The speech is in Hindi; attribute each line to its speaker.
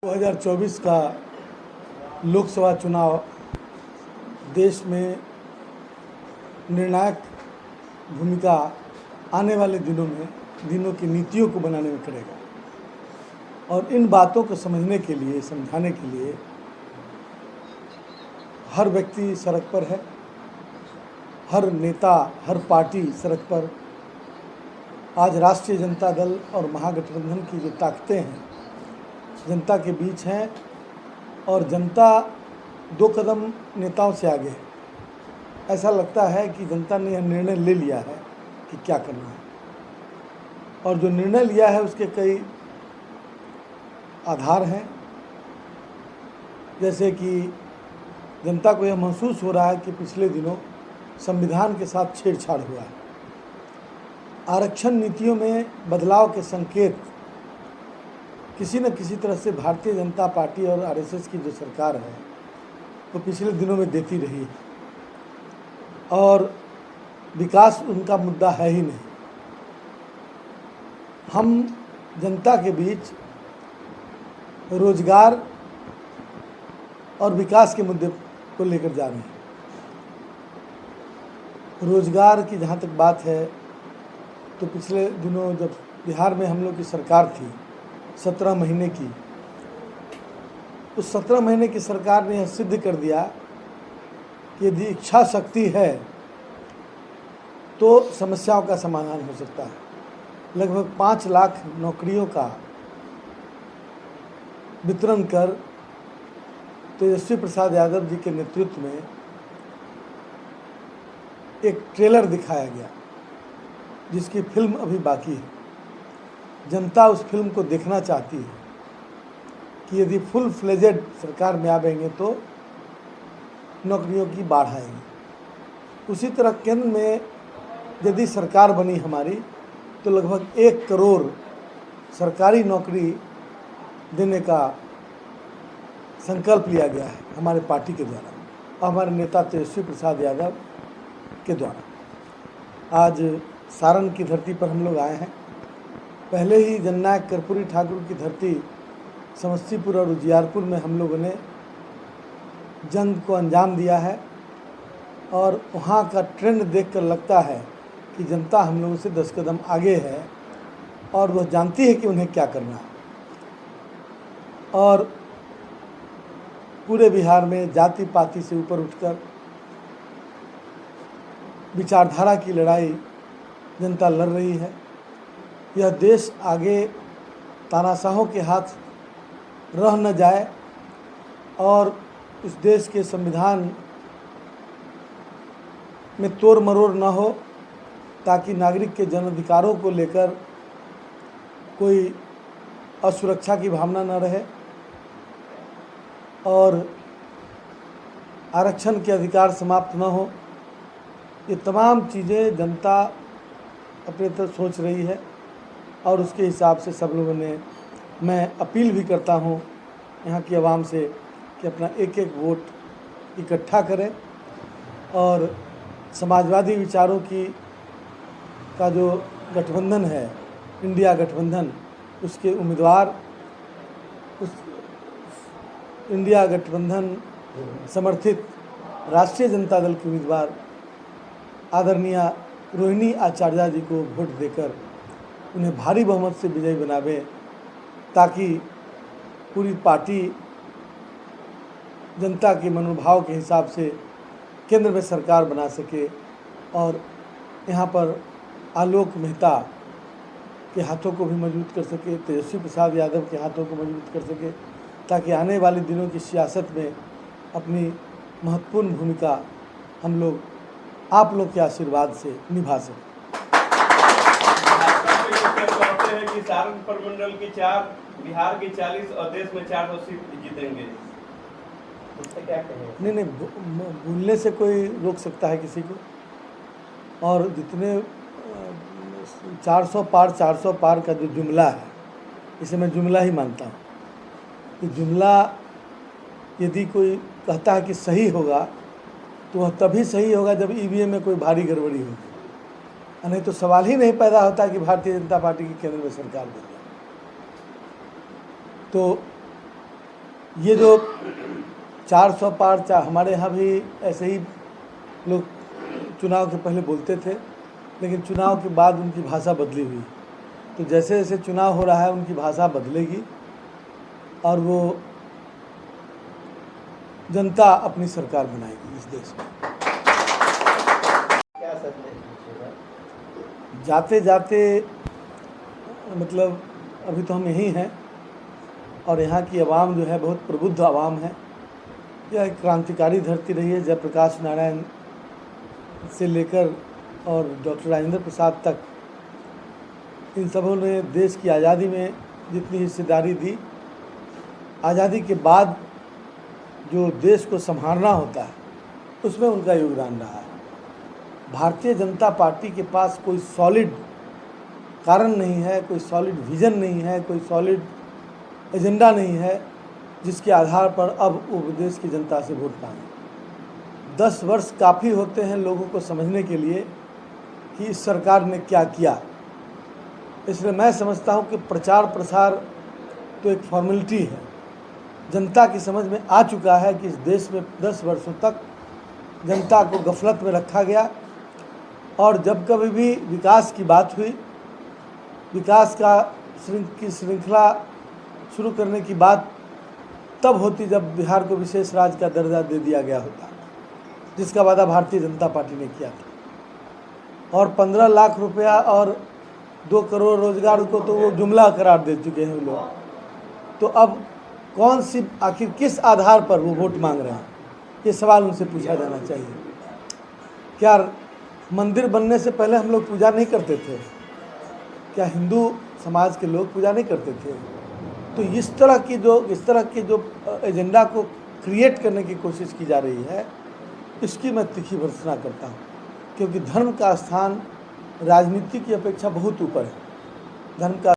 Speaker 1: 2024 का लोकसभा चुनाव देश में निर्णायक भूमिका आने वाले दिनों की नीतियों को बनाने में करेगा। और इन बातों को समझने के लिए, समझाने के लिए हर व्यक्ति सड़क पर है, हर नेता, हर पार्टी सड़क पर। आज राष्ट्रीय जनता दल और महागठबंधन की जो ताकतें हैं जनता के बीच हैं और जनता दो कदम नेताओं से आगे है। ऐसा लगता है कि जनता ने यह निर्णय ले लिया है कि क्या करना है, और जो निर्णय लिया है उसके कई आधार हैं। जैसे कि जनता को यह महसूस हो रहा है कि पिछले दिनों संविधान के साथ छेड़छाड़ हुआ है। आरक्षण नीतियों में बदलाव के संकेत किसी न किसी तरह से भारतीय जनता पार्टी और आरएसएस की जो सरकार है वो पिछले दिनों में देती रही है, और विकास उनका मुद्दा है ही नहीं। हम जनता के बीच रोजगार और विकास के मुद्दे को लेकर जा रहे हैं। रोजगार की जहाँ तक बात है तो पिछले दिनों जब बिहार में हम लोग की सरकार थी 17 महीने की, उस 17 महीने की सरकार ने यह सिद्ध कर दिया कि यदि इच्छा शक्ति है तो समस्याओं का समाधान हो सकता है। लगभग 5 लाख नौकरियों का वितरण कर तेजस्वी प्रसाद यादव जी के नेतृत्व में एक ट्रेलर दिखाया गया जिसकी फिल्म अभी बाकी है। जनता उस फिल्म को देखना चाहती है कि यदि फुल फ्लेजेड सरकार में आवेंगे तो नौकरियों की बाढ़ आएगी। उसी तरह केंद्र में यदि सरकार बनी हमारी तो लगभग 1 करोड़ सरकारी नौकरी देने का संकल्प लिया गया है हमारे पार्टी के द्वारा और हमारे नेता तेजस्वी प्रसाद यादव के द्वारा। आज सारण की धरती पर हम लोग आए हैं। पहले ही जननायक कर्पूरी ठाकुर की धरती समस्तीपुर और उजियारपुर में हम लोगों ने जंग को अंजाम दिया है, और वहाँ का ट्रेंड देखकर लगता है कि जनता हम लोगों से 10 कदम आगे है और वह जानती है कि उन्हें क्या करना है। और पूरे बिहार में जाति पाति से ऊपर उठकर विचारधारा की लड़ाई जनता लड़ रही है। यह देश आगे तानाशाहों के हाथ रह न जाए और उस देश के संविधान में तोड़ मरोड़ न हो, ताकि नागरिक के जन अधिकारों को लेकर कोई असुरक्षा की भावना न रहे और आरक्षण के अधिकार समाप्त न हो। ये तमाम चीज़ें जनता अपने तरफ सोच रही है और उसके हिसाब से सब लोगों ने, मैं अपील भी करता हूँ यहाँ की आवाम से कि अपना एक एक वोट इकट्ठा करें और समाजवादी विचारों का जो गठबंधन है, इंडिया गठबंधन, उसके उम्मीदवार, उस इंडिया गठबंधन समर्थित राष्ट्रीय जनता दल के उम्मीदवार आदरणीय रोहिणी आचार्य जी को वोट देकर उन्हें भारी बहुमत से विजयी बनावे, ताकि पूरी पार्टी जनता के मनोभाव के हिसाब से केंद्र में सरकार बना सके और यहाँ पर आलोक मेहता के हाथों को भी मजबूत कर सके, तेजस्वी प्रसाद यादव के हाथों को मजबूत कर सके, ताकि आने वाले दिनों की सियासत में अपनी महत्वपूर्ण भूमिका हम लोग आप लोग के आशीर्वाद से निभा सकें।
Speaker 2: कहते हैं कि सारण प्रमंडल की 4, बिहार की 40 और देश में 400 सीट जीतेंगे, उससे क्या कहें?
Speaker 1: नहीं, भूलने से कोई रोक सकता है किसी को? और जितने 400 पार का जो जुमला है, इसे मैं जुमला ही मानता हूँ कि जुमला यदि कोई कहता है कि सही होगा तो वह तभी सही होगा जब ईवीएम में कोई भारी गड़बड़ी होगी, नहीं तो सवाल ही नहीं पैदा होता कि भारतीय जनता पार्टी की केंद्र में सरकार बने। तो ये जो 400 पार हमारे यहाँ भी ऐसे ही लोग चुनाव के पहले बोलते थे, लेकिन चुनाव के बाद उनकी भाषा बदली हुई। तो जैसे जैसे चुनाव हो रहा है उनकी भाषा बदलेगी और वो जनता अपनी सरकार बनाएगी इस देश में।
Speaker 3: क्या संदेश दीजिएगा?
Speaker 1: जाते जाते मतलब अभी तो हम यहीं हैं और यहाँ की आवाम जो है बहुत प्रबुद्ध आवाम है। यह एक क्रांतिकारी धरती रही है। जयप्रकाश नारायण से लेकर और डॉक्टर राजेंद्र प्रसाद तक, इन सबों ने देश की आज़ादी में जितनी हिस्सेदारी दी, आज़ादी के बाद जो देश को संभालना होता है उसमें उनका योगदान रहा है। भारतीय जनता पार्टी के पास कोई सॉलिड कारण नहीं है, कोई सॉलिड विज़न नहीं है, कोई सॉलिड एजेंडा नहीं है जिसके आधार पर अब वो देश की जनता से वोट पाएं। 10 वर्ष काफ़ी होते हैं लोगों को समझने के लिए कि इस सरकार ने क्या किया। इसलिए मैं समझता हूँ कि प्रचार प्रसार तो एक फॉर्मेलिटी है। जनता की समझ में आ चुका है कि इस देश में 10 वर्षों तक जनता को गफलत में रखा गया और जब कभी भी विकास की बात हुई, विकास की श्रृंखला शुरू करने की बात तब होती जब बिहार को विशेष राज्य का दर्जा दे दिया गया होता, जिसका वादा भारतीय जनता पार्टी ने किया था। और 15 लाख रुपया और 2 करोड़ रोजगार को तो वो जुमला करार दे चुके हैं लोग। तो अब कौन सी, आखिर किस आधार पर वो वोट मांग रहे हैं, ये सवाल उनसे पूछा जाना चाहिए। क्या मंदिर बनने से पहले हम लोग पूजा नहीं करते थे? क्या हिंदू समाज के लोग पूजा नहीं करते थे? तो इस तरह की जो एजेंडा को क्रिएट करने की कोशिश की जा रही है, इसकी मैं तीखी भर्त्सना करता हूँ, क्योंकि धर्म का स्थान राजनीति की अपेक्षा बहुत ऊपर है। धर्म का